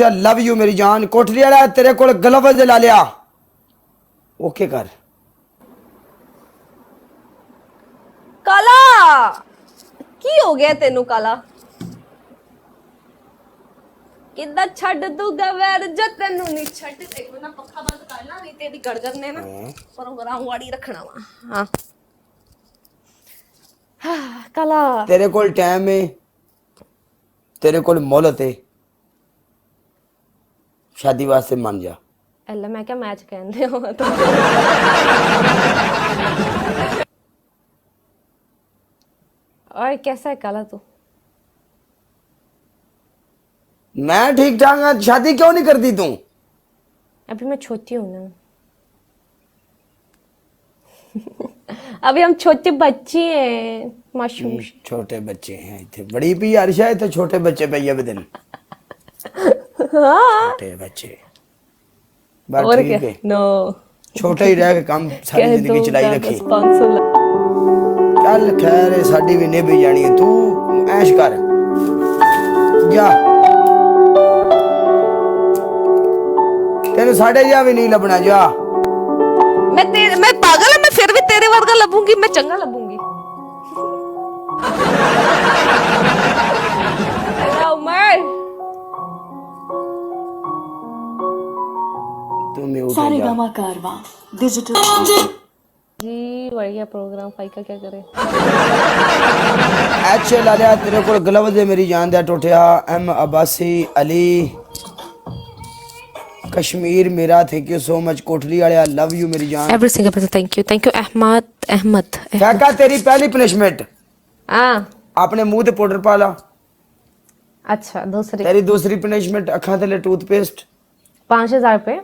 Love you मेरी जान। कोठरी वाला तेरे को ग्लव्स ला लिया। ओके कर। काला की हो गया तेनू काला? किदा छड़ दूंगा वैर जो तेनू नहीं छड़ देखो ना पक्का बंद करना नहीं तेरी गड़गड़ ने ना प्रोग्राम वाड़ी रखना वा। हां काला तेरे कोल टाइम है, तेरे कोल मोहलत है, शादी वास्ते मान जा। एला मैं क्या मैच कहंदे हो तो और कैसा है काला तू? मैं ठीक ठाक हूं। शादी क्यों नहीं करती तू? अभी मैं छोटी हूं ना। अभी हम छोटे बच्चे हैं मासूम। छोटे बच्चे हैं इतने बड़ी भी अर्शा है तो छोटे बच्चे पे ये दिन हाँ छोटे बच्चे बात और ठीक क्या है। नो छोटा ही रह के काम सारी जिंदगी चलाई रखी। 500 चल खैर है साडी भी निभ जानी है। तू ऐश कर जा। तेरे साढ़े जा भी नहीं लबना जा। मैं पागल है मैं फिर भी तेरे वर्गा लबूंगी मैं चंगा लबूंगी। हेलो उमर तुम्हें उठ सारे जा। गामा कारवा डिजिटल जी बढ़िया प्रोग्राम फाई का क्या करे। अच्छे ला लिया तेरे को ग्लव्स दे मेरी जान दे टोटिया। एम अब्बासी अली कश्मीर मेरा थैंक यू सो मच। कोठरी वाले आई लव यू मेरी जान। Every single person thank you Ahmad फैका तेरी पहली पनिशमेंट हां अपने मुंह ते पाउडर पा ला। अच्छा दूसरी तेरी दूसरी पनिशमेंट अखा थले टूथपेस्ट। 5000 पे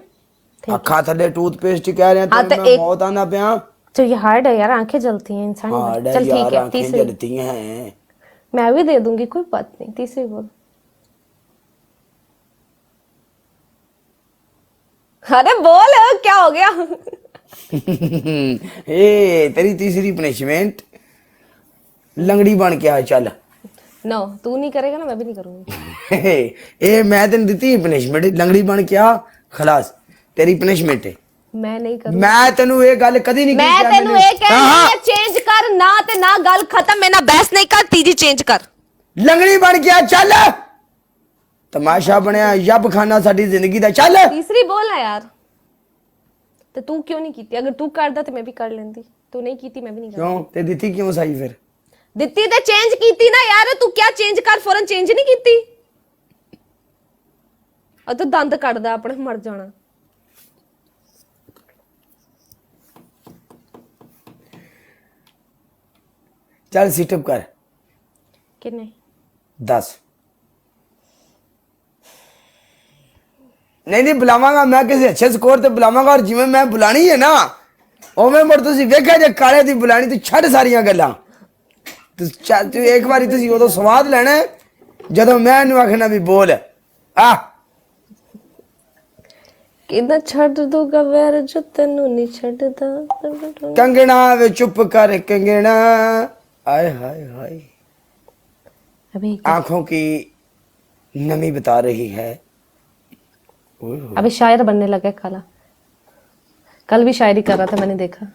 अखा थले टूथपेस्ट ही कह रहे हैं हाँ, तो तो मैं एक- मौत आना पिया। तो ये हार्ड है यार आंखें जलती हैं इंसान हार्ड है चल ठीक यार है आंखें तीसरी जलती हैं। मैं भी दे दूंगी कोई बात नहीं तीसरी बोल। अरे बोल क्या हो गया? ए तेरी तीसरी पनिशमेंट लंगड़ी बन के आ चल। नो तू नहीं करेगा ना मैं भी नहीं करूंगी। ए मैं तेन दी पनिशमेंट लंगड़ी बन के आ खलास तेरी पनिशमेंट है। मैं नहीं करूंगी। मैं तेनू ये गल कदी नहीं मैं तेनू ये कहनी है चेंज कर ना ते ना गल खत्म मैं ना बहस नहीं कर तीजी चेंज कर। लंगड़ी बन के आ चल। तमाशा बनया यब खाना साडी जिंदगी दा चल। तीसरी बोल ना यार। तो तू क्यों नहीं कीती? अगर तू करदा तो मैं भी कर लेंदी। तू नहीं कीती मैं भी नहीं करती। क्यों ते दिती क्यों सही फिर? दित्ती ते चेंज कीती ना यार तू क्या चेंज कर फौरन चेंज नहीं कीती। और तू दंद कटदा अपने मर जाना। चल सिटअप कर किन्ने 10। नहीं बुलावांगा मैं किसी अच्छे स्कोर ते बुलावांगा और जिवें मैं बुलानी है ना उवें मुड़ तुसीं वेखिया जे काले दी बुलानी तू छड़ सारियां गल्लां। तू एक बारी तुसीं उदों स्वाद लेना है जदों मैं इहनूं आखना भी बोल आ किदा छड़ दूंगा वैर जो तेनू नहीं छड़दा। कंगना वे चुप कर कंगना आय हाय हाय अभी आंखों की नमी बता रही है। अभी शायर बनने लगा है काला। कल भी शायरी कर रहा था मैंने देखा।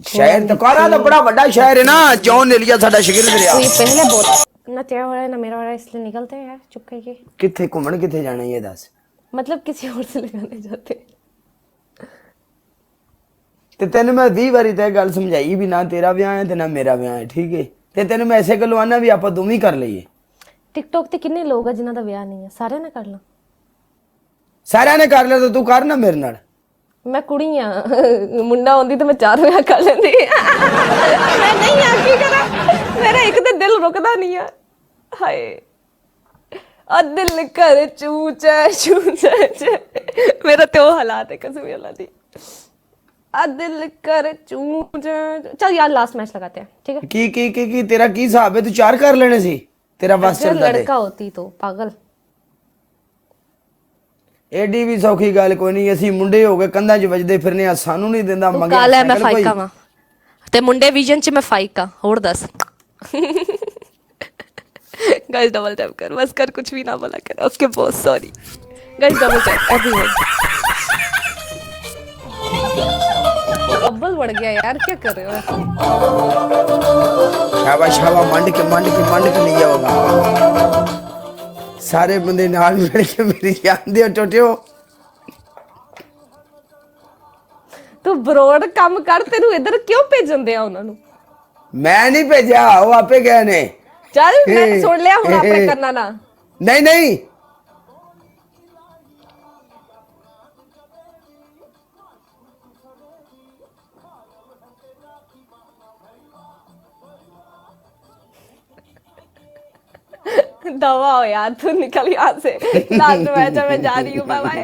शायर तो कारा तो बड़ा बड़ा शायर है ना जॉन एलिया साडा शागिर्द रहा। तो ये पहले बोल ना तेरा हो रहा है ना मेरा हो रहा है इसलिए निकलते हैं यार चुप करके। किथे घूमन किथे जाना ये दस। मतलब किसी और से लगाने जाते। ते तेन मैं 20 बारी ते गल समझाई भी ना तेरा ब्याह है ते ना मेरा ब्याह है ठीक है। ते तेन मैं ऐसे गलवाना भी आप दोवें कर लईए। टिकटॉक ते किन्ने लोग है जिन्हां दा ब्याह नहीं है सारे ने कर ला। सारा ने कर लिया तो तू कर ना मेरे नाल। मैं कुड़ी हां मुंडा होंदी तो मैं 4 ब्याह कर लेंदी। मैं नहीं हां की करा मेरा एक ते दिल रुकदा नहीं है। हाय और दिल कर चूचा मेरा तो हालात है कसम अल्लाह दी। आ दिल कर चूचा चल यार लास्ट मैच लगाते हैं ठीक है। की तेरा की हिसाब है तू 4 कर लेने सी तेरा बस अगर चलदा लड़का होती तो पागल। एडी भी सौखी गल कोई नहीं ਅਸੀਂ ਮੁੰਡੇ ਹੋ ਕੇ ਕੰਧਾਂ 'ਚ ਵੱਜਦੇ ਫਿਰਨੇ ਆ ਸਾਨੂੰ ਨਹੀਂ ਦਿੰਦਾ ਤੂੰ ਮੰਗਿਆ ਕਾਲਾ ਹੈ, ਮੈਂ ਸਾਈਕਲ ਕੋਈ। ਫਾਈਕਾ ਵਾਂ ਤੇ ਮੁੰਡੇ ਵਿਜ਼ਨ 'ਚ ਮੈਂ ਫਾਈਕਾ ਹੋਰ ਦੱਸ। गाइस डबल टैप कर, बस कर, कुछ भी ना बोला कर। Okay boss, sorry guys, double tap everyone. अब्बल बढ़ गया यार, क्या कर रहे हो ऐसे? शाबाश शाबाश, मंड के लिया होगा। सारे बंदे नाल मिल के मेरी जान दे टोटियो। ਤੂੰ ਬਰੋਡ ਕੰਮ ਕਰ, ਤੈਨੂੰ ਇੱਧਰ ਕਿਉਂ ਭੇਜਣਦੇ ਆ ਉਹਨਾਂ ਨੂੰ? ਮੈਂ ਨਹੀਂ ਭੇਜਿਆ, ਉਹ ਆਪੇ ਗਏ ਨੇ। ਚੱਲ ਮੈਂ ਸੁਣ ਲਿਆ, ਹੁਣ ਆਪਣੇ ਕਰਨਾ ਨਾ। ਨਹੀਂ ਨਹੀਂ, दवा हो यार, तू निकल यहाँ से। लास्ट मैच है, मैं जा रही हूँ, बाय बाय।